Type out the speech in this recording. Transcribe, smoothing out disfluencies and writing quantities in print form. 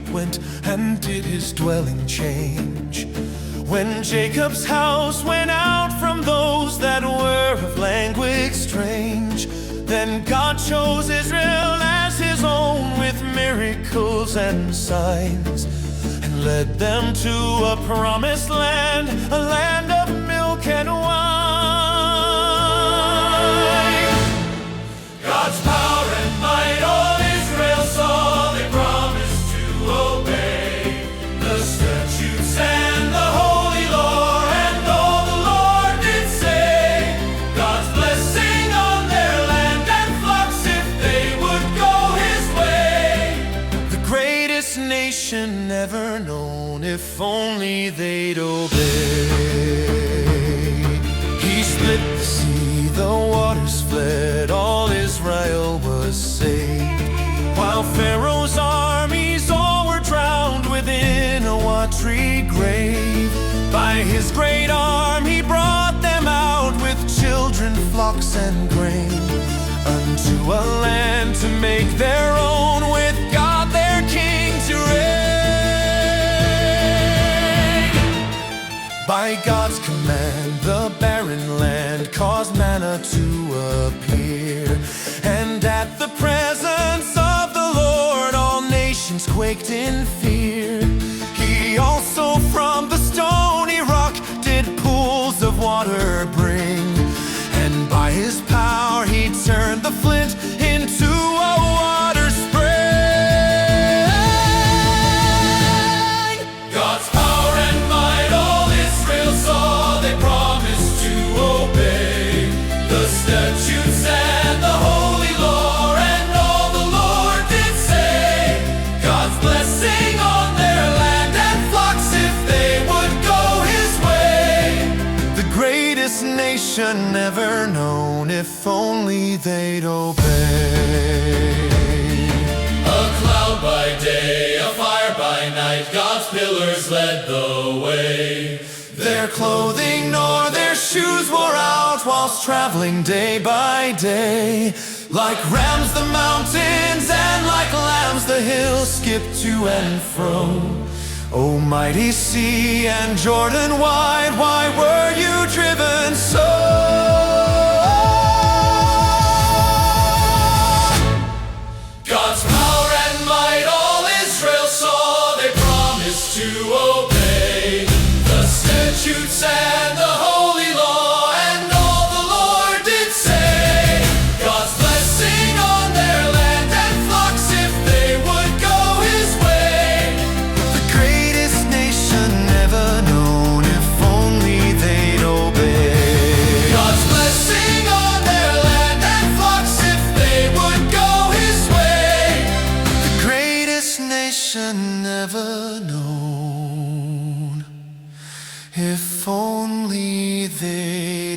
went and did his dwelling change. When Jacob's house went out from those that were of language strange, then God chose Israel as his own with miracles and signs, and led them to a promised land, a land of milk and wine. God's power and might all Israel saw, they promised to obey the statutes and the holy law, and all the Lord did say, God's blessing on their land and flocks if they would go his way. The greatest nation ever known, if only they'd obey. He split the sea, the waters fled, all Israel was saved, while Pharaoh's armies all were drowned within a watery grave. By his great arm he brought them out with children, flocks, and grain, unto a land to make their own, with God their King to reign. By God's command the barren land caused manna to appear, and at the presence of the Lord all nations quaked in fear. He also from the stony rock did pools of water bring, and by his power he turned the flint into a water spring. God's power and might all Israel saw, they promised to obey the statutes and the holy law, and all the Lord did say, God's blessing on their land and flocks if they would go his way. The greatest nation ever known, if only they'd obey. A cloud by day, a fire by night, God's pillars led the way. Their clothing nor their shoes wore out whilst traveling day by day. Like rams the mountains and like lambs the hills skipped to and fro. O mighty sea and Jordan wide, why were you driven so? God's power and might all Israel saw, they promised to obey the statutes and the holy law, and all the Lord did say, God's blessing on their land and flocks if they would go his way. The greatest nation ever known, if only they'd obey. God's blessing on their land and flocks if they would go his way. The greatest nation ever known, if only they